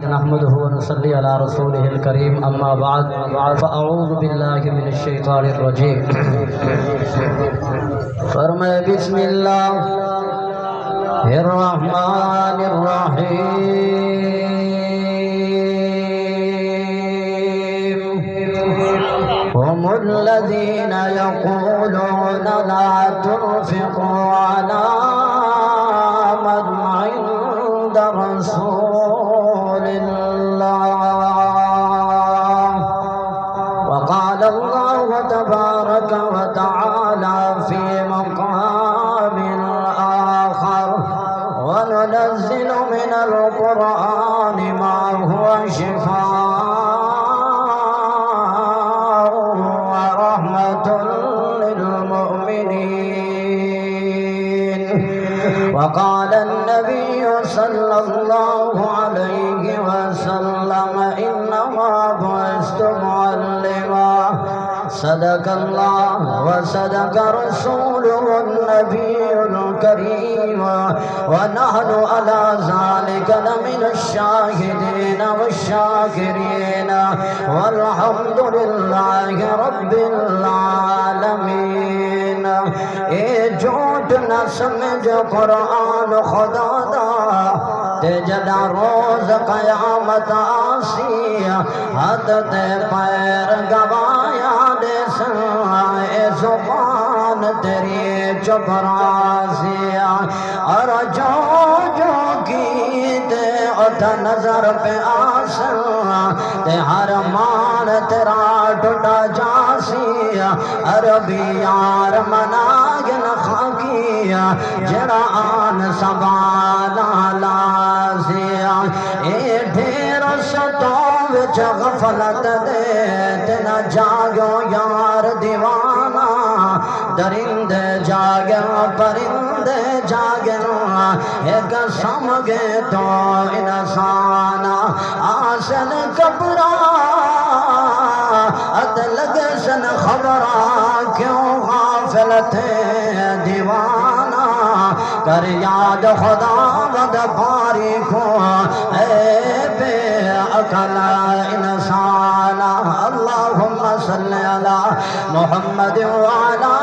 نحمده ونصلي على رسوله الكريم أما بعد فأعوذ بالله من الشيطان الرجيم فرمائے بسم الله الرحمن الرحيم هم الذين يقولون لا تنفقوا على من عند رسول الله وقال الله تبارك وتعالى في مقام آخر وننزل من القرآن ما هو شفاء ورحمة للمؤمنين وقال النبي صلى الله عليه وسلم إنما بعثت معلما صدق الله وصدق رسوله النبي الكريم ونحن على ذلك لمن الشاهدين والشاكرين والحمد لله رب العالمين اے جھوٹ نہ سمجھ قرآن خدا دا تے جدا روز قیامت آسی حد تے پیر گوایا دے سائے زبان تیری چپ راسی اور جو جو کی تے اتھ نظر پہ آسن تے ہر مان تیرا ٹوٹا جاسی عربی یار مناگن خاکی جڑا آن سبالا لازیا اے ڈھیر ستوں وچ غفلت دے تینا جاگو یار دیوانا درندے جاگن پرندے جاگن ایک سمگے تو انسان آسن کبرا ات لگے سن خبرا کیوں غافل تھے دیوانا کر یاد خدا ود پاری کو اے بے عقل انسان اللہم صلی علی محمد وعلا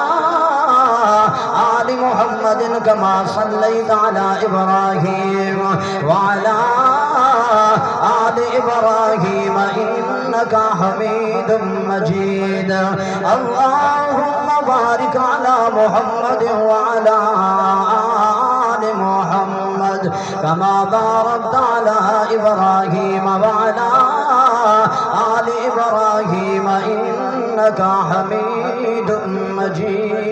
آل محمد كما صليت على إبراهيم وعلى آل إبراهيم إنك حميد مجيد اللهم بارك على محمد وعلى آل محمد كما باركت على إبراهيم وعلى آل إبراهيم إنك حميد مجيد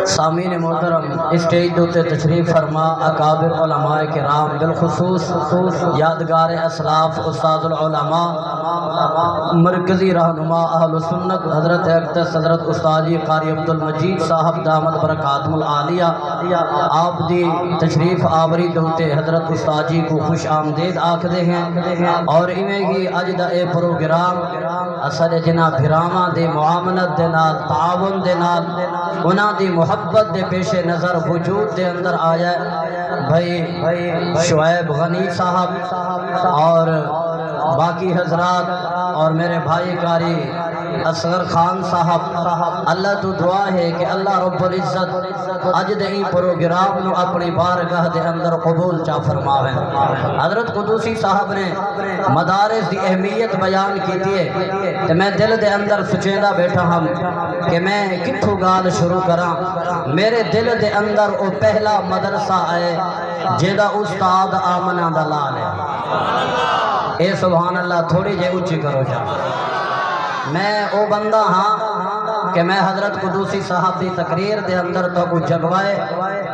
سامعین محترم اسٹیج دوتے تشریف فرما اکابر علماء کرام بالخصوص یادگار اسلاف استاد العلماء مرکزی رہنما اہل سنت حضرت اقدس حضرت استاد قاری عبدالمجید صاحب دامت برکاتم العالیہ آپ دی تشریف آوری دوتے حضرت استاد جی کو خوش آمدید آکھدے ہیں اور انہیں ہی اج دا اے پروگرام اصل جنا بھراما دے معاملت دے نال تعاون دے نال انہاں دی محبت دے پیش نظر وجود دے اندر آیا بھائی شعیب غنی صاحب اور باقی حضرات اور میرے بھائی کاری اصغر خان صاحب اللہ تو دعا ہے کہ اللہ رب العزت اج دے پروگرام نو اپنی بارگاہ دے اندر قبول چا فرماویں حضرت قدوسی صاحب نے مدارس دی اہمیت بیان کی دیئے کہ میں دل دے اندر سچیندہ بیٹھا ہم کہ میں کتھو گال شروع کراں میرے دل دے اندر او پہلا مدرسہ آئے جیدہ استاد آمنہ دلال ہے اے سبحان اللہ تھوڑی جے اچھی کرو جا میں او بندہ ہاں کہ میں حضرت قدوسی صاحب دی تقریر دے اندر تو کو جگوائے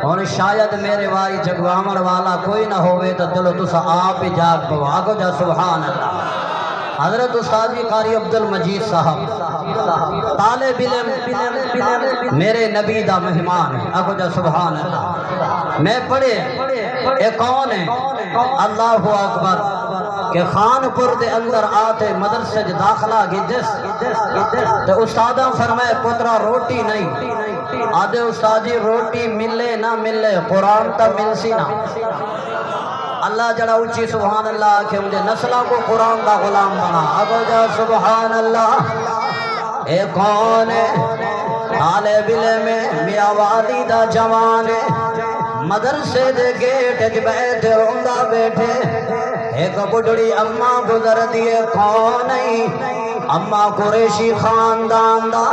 اور شاید میرے واری جگوامر والا کوئی نہ ہوئے تو دلو تسا آپ ہی جاگ پو آگو جا سبحان اللہ حضرت استاد قاری عبدالمجید صاحب طالب علم میرے نبی دا مہمان آگو جا سبحان اللہ میں پڑھے اے کون ہے اللہ اکبر کہ خانپور دے اندر آتے مدرسے داخلہ گی جس تو استادہ فرمائے پترہ روٹی نہیں آدھے استادی روٹی ملے نہ ملے قرآن تا مل سی نا اللہ جڑا اچھی سبحان اللہ کہ مجھے نسلہ کو قرآن کا غلام بنا ابو جا سبحان اللہ اے کون ہے طالب علم میاں والی دا جوان مدرسے دے گیٹ بیٹھے روندہ بیٹھے ایک بڑھڑی اماں گزر دیے کون نہیں اماں قریشی خاندان دا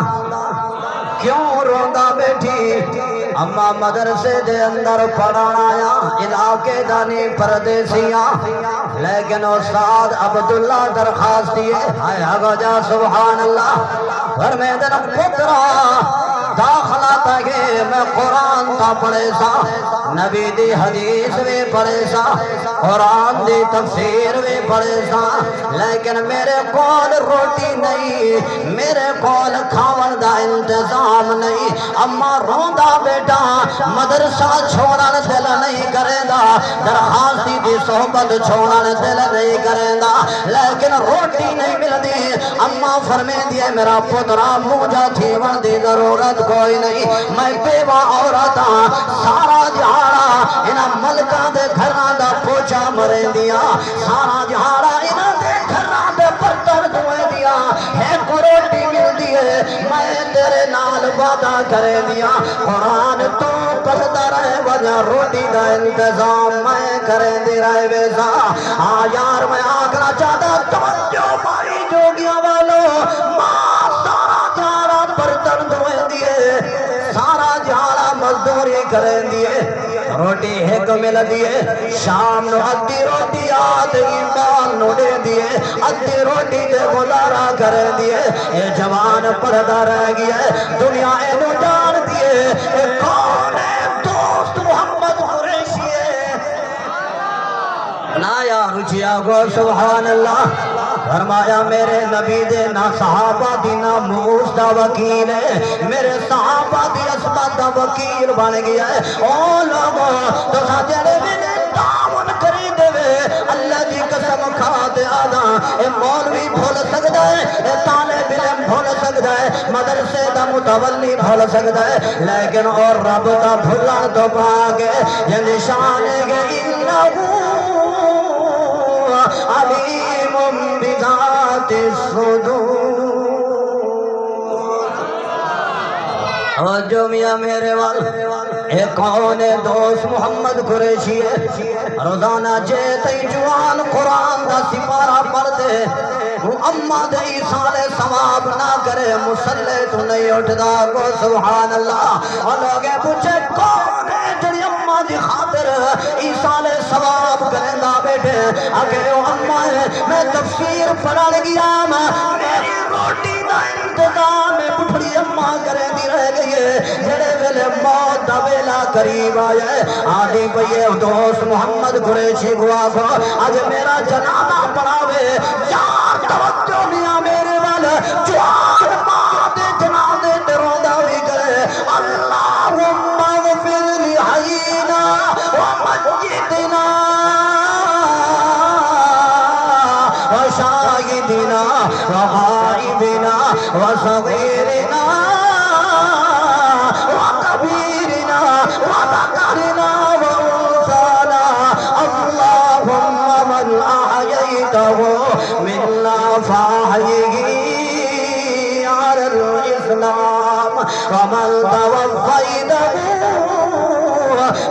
کیوں روندہ بیٹھی اماں مدرسے دے اندر پڑھانا آیا علاقے دانی پردیسیاں لیکن استاد عبداللہ درخواست دیے آئے آگا جا سبحان اللہ گھر میں دن پترا داخلہ تاکہ میں قرآن تا پڑھے سا نبی دی حدیث بھی پڑھے سا قرآن دی تفسیر بھی پڑھے سا لیکن میرے کول روٹی نہیں میرے کول کھاون دا انتظام نہیں اماں روندا بیٹا مدرسہ چھوڑن دل نہیں کرے دا درخواستی دی صحبت چھوڑن دل نہیں کرے دا لیکن روٹی نہیں مل دی اماں فرمے دیے میرا پترا مجھا تھیون دی ضرورت کوئی نہیں میں بیوہ عورت سارا جہارا انہاں ملکہ دے گھران دا پوچا مرے دیا سارا جہارا انہاں دے گھران دے برتن دھوئے دیا ہے کو روٹی مل دیئے میں تیرے نال وعدہ کرے دیا قرآن تو پڑھتا رہے وجہ روٹی دا انتظام میں کرے دی رہے بیسا ہاں یار میں آگرہ چاہتا توجہ ماری جوگیاں والو ماں سارا جہارا برتن دھوئے دیئے سارا جہارا مزدوری کریں دیئے روٹی ایک مل دیئے شام نو ادھی روٹی آدھ ایمان نو دے دیئے ادھی روٹی دے گزارا کریں دیئے اے جوان پردہ رہ گیا دنیا اے نو جان دیئے اے کون ہے دوست محمد قریشی ہے نا یا رجیا گو سبحان اللہ فرمایا میرے نبی دے نہ صحابہ دی نہ موس دا وکیل ہے میرے صحابہ دی عصمت دا وکیل بن گیا ہے او لوگوں تو ساجرے میں نے تعاون کری دے اللہ دی قسم کھا دے آدھا اے مولوی بھول سکتا ہے اے طالب علم بھول سکتا ہے مدرسے دا متولی بھول سکتا ہے لیکن اور رب دا بھولن تو پاگے یہ نشان ہے انہو علیم بذات الصدور اور جو میاں میرے وال ایک کون دوست محمد قریشی ہے روزانہ جیتے جوان قرآن دا سپارہ پڑھ دے وہ اماں دے ایسال ثواب نہ کرے مسلح تو نہیں اٹھدا کو سبحان اللہ اور لوگے پوچھے کون ہے جڑی اماں دی خاطر ایسال ثواب کریں دا بیٹھے اگر وہ اماں ہے میں تفسیر پڑھن گیا میری روٹی دا انتظام پٹھڑی اماں کریں دی رہ گئی ہے جڑے ویلے موت دا ویلا قریب آیا ہے آدھی پئیے دوست محمد قریشی گوا کو آج میرا جنازہ پڑھاوے یار توجہ میاں میرے وال جوان ماں دے جنازے تے روندا بھی کرے اللہم اغفر لحینا ومجدنا وشاہدنا وغائبنا وصغیرنا وكبيرنا وذكرنا وأنثانا اللهم من أحييته منا فأحيه على الإسلام ومن توفيته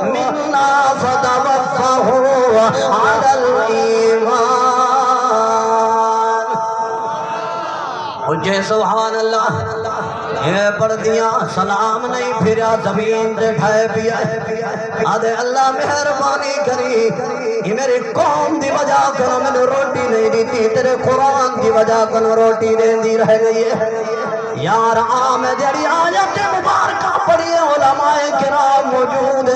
منا فتوفه على الإيمان مجھے سبحان اللہ یہ پڑھ دیا سلام نہیں پھریا زمین دے ٹھائے پیا آدھے اللہ مہربانی کری یہ میری قوم دی وجہ کرو میں نے روٹی نہیں دی تھی تیرے قرآن دی وجہ کرو روٹی دین دی رہ گئی ہے یار عام جڑی آیت مبارکہ پڑھی علماء کرام موجود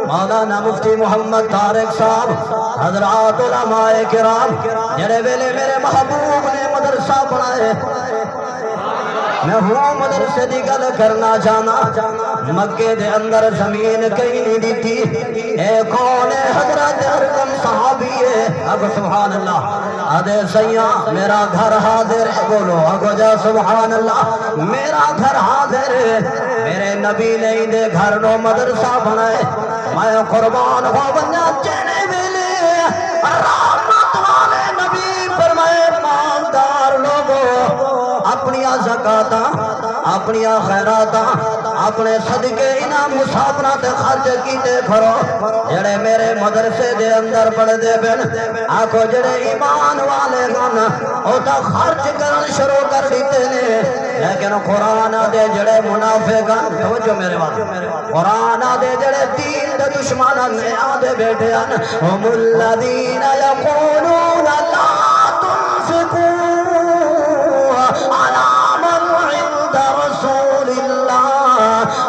مولانا مفتی محمد طارق صاحب حضرات علماء کرام جڑے ویلے میرے محبوب نے مدرسہ پڑھائے میں ہوں مدرسے دی گل کرنا جانا مکے دے اندر زمین کہیں نہیں دی تھی اے کون ہے حضرت ارقم صحابی ہے اب سبحان اللہ آدھے سیاں میرا گھر حاضر ہے بولو اگو جا سبحان اللہ میرا گھر حاضر ہے میرے نبی نے دے گھر نو مدرسہ بنائے میں قربان ہو بنیا چینے ویلے رحمت والے نبی فرمائے مالدار لوگو اپنی زکاتاں اپنی خیراتاں اپنے صدقے انعام مسافرات خرچ کیتے پھرو جڑے میرے مدرسے دے اندر پڑھ دے بن آکھو جڑے ایمان والے گن او تا خرچ کرن شروع کر دیتے نے لیکن قرآن دے جڑے منافقان توجہ میرے بات قرآن دے جڑے دین دے دشمنان نے آدھے بیٹھے ان ہم الذین یقولون لا تنفقوا علی من عند رسول اللہ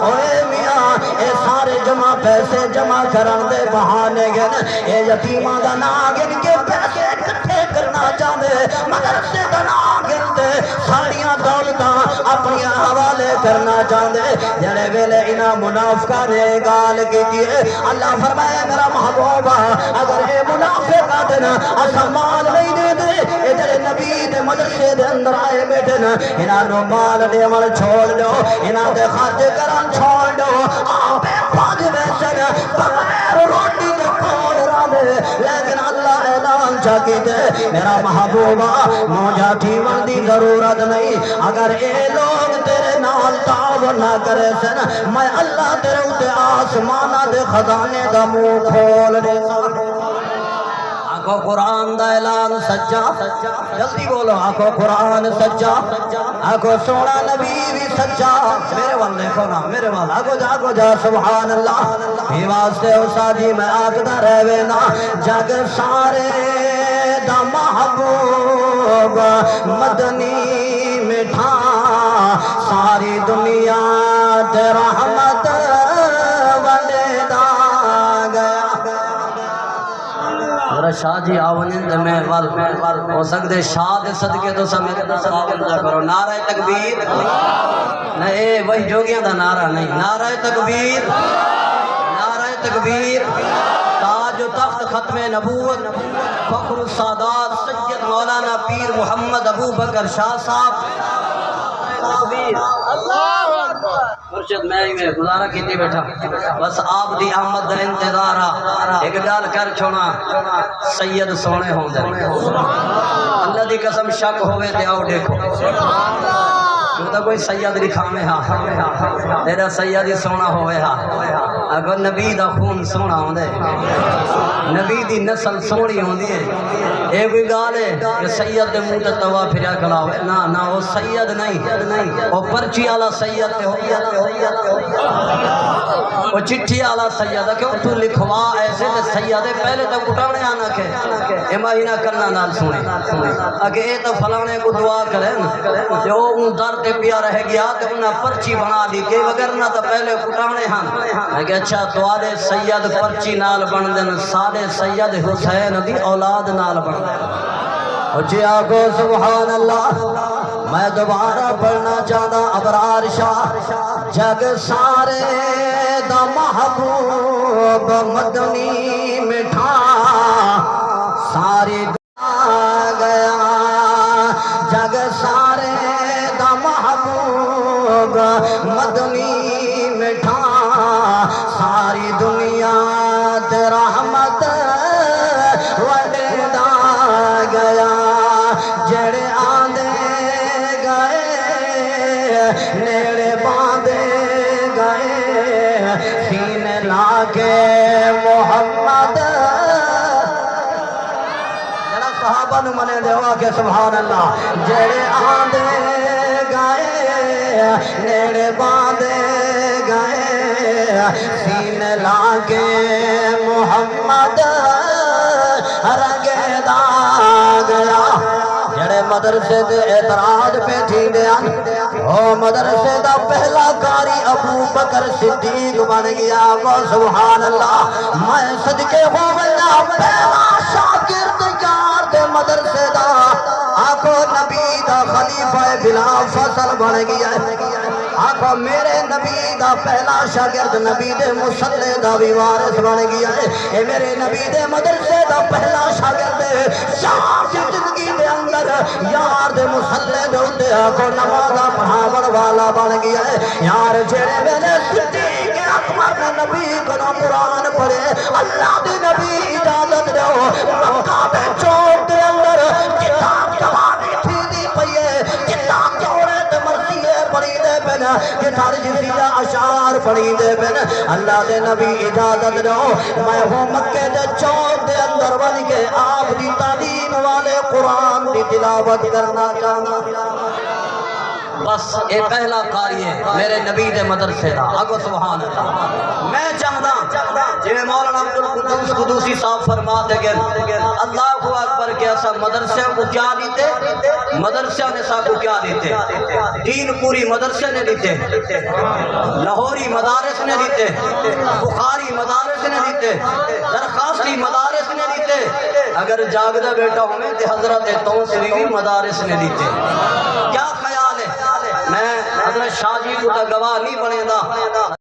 اوے میاں اے سارے جمع پیسے جمع کرن دے بہانے گن اے یتیماں دا نام گن کے پیسے اکٹھے کرنا چاہندے مدرسے دا نام گن دے ساریاں دولتاں اپنی حوالے کرنا چاہندے جڑے ویلے انہاں منافقاں نے گال کیتی ہے اللہ فرمایا میرا محبوبہ اگر اے منافقاں دے نا اساں مال نہیں دے دے اے جڑے نبی دے مدرسے دے اندر آئے بیٹھے نا انہاں نو مال دیون چھوڑ دو انہاں دے خرچ کرن چھوڑ دو آپے پاج ویسن بغیر روٹی دے کھول رہے لیکن اللہ اعلان چاہتی دے میرا محبوبہ موجہ ٹھیون دی ضرورت نہیں اگر اے لوگ تیرے نال تعاون نہ کرے سن میں اللہ تیرے اتے آسمانہ دے خزانے دا منہ کھول دے آنکھو قرآن دا اعلان سچا جلدی بولو آنکھو قرآن سچا آنکھو سونا نبی بھی سچا میرے وال دیکھو نا میرے وال آگو جا سبحان اللہ ہی واسطے اسادی میں آگدہ رہوے نا جگ سارے دا محبوب مدنی مٹھا ساری دنیا تے رحمت والے دا گیا شاہ جی آونند میں وال ہو سکتے شاہ دے صدقے تو سب میرے نال آونند کرو نعرہ تکبیر نہیں وہی جوگیاں دا نعرہ نہیں نعرہ تکبیر نعرہ تکبیر تاج و تخت ختم نبوت فخر السادات سید مولانا پیر محمد ابو بکر شاہ صاحب اللہ مرشد میں ہی میں گزارا کیتی بیٹھا بس آپ دی آمد دا انتظارہ ایک گال کر چھوڑا سید سونے ہوں دے اللہ دی قسم شک ہوئے تے آؤ دیکھو تو کوئی سید لکھا میں ہاں تیرا سید ہی سونا ہوئے ہاں اگر نبی دا خون سونا ہوں دے نبی دی نسل سونی ہوں دیئے اے کوئی گال ہے کہ سید دے منہ تے توا پھریا کھڑا ہوئے نا وہ سید نہیں وہ پرچی والا سید تے وہ چٹھی والا سید ہے کیوں تو لکھوا ایسے تے سید ہے پہلے تو کٹانے آنا کہ اے مہینہ کرنا نال سونے اگر اے تو فلانے کو دعا کریں جو ان در تے پیا رہ گیا تے انہاں پرچی بنا دی کہ وگرنہ تو پہلے کٹانے ہاں کہ اچھا تو آدھے سید پرچی نال بن دن سادے سید حسین دی اولاد نال بن دن اور جی آگو سبحان اللہ میں دوبارہ پڑھنا چاہتا ابرار شاہ جگ سارے دا محبوب مدنی مٹھا ساری دنیا گیا جگ سارے دا محبوب مدنی مٹھا ساری دنیا تے رحمت وڈے دا گیا جڑے آندے نیڑے باندھے گئے سینے لا کے محمد جڑا صحابہ نو منے دے ہوا کہ سبحان اللہ جڑے آندے گئے نیڑے باندھے گئے سینے لا کے محمد رنگے دا گیا جڑے مدرسے دے اعتراض پہ تھی دیان او مدرسے دا پہلا کاری ابو بکر صدیق بن گیا وہ سبحان اللہ میں صدقے ہو گیا پہلا شاگرد یار دے مدرسے دا آنکھو نبی دا خلیفہ بلا فصل بن گیا آنکھو میرے نبی دا پہلا شاگرد نبی دے مصلی دا بھی وارث بن گیا اے میرے نبی دے مدرسے دا پہلا شاگرد شام کی زندگی دے اندر یار دے مسلے دے اتے کو نمازہ پڑھاون والا بن گیا ہے یار جڑے ویلے صدیق اکبر نے نبی کو قرآن پڑھے اللہ دے نبی اجازت دو مکہ دے چوک دے اندر کتاب جوانی تھی دی پئیے کتاب جوڑے تے مرثیے پڑھی دے پن کتاب جزیہ اشعار پڑھی دے پن اللہ دے نبی اجازت دو میں ہوں مکے دے چوک دے اندر بن کے آپ دی تعلیم والے قرآن دی تلاوت کرنا چاہنا بس اے پہلا قاری ہے میرے نبی دے مدرسے دا اگو سبحان اللہ میں چاہدا جویں مولانا عبدالقدوس قدوسی صاحب فرماتے گئے اللہ اکبر کے اسا مدرسے کو کیا دیتے مدرسے نے سا کو کیا دیتے دین پوری مدرسے نے دیتے لاہوری مدارس نے دیتے بخاری مدارس نے دیتے درخواستی مدارس نے دیتے اگر جاگدہ بیٹا ہوئے تے حضرت توسری بھی مدارس نے دیتے کیا خیال ہے میں حضرت شاہ جی کو تا گواہ نہیں بنے دا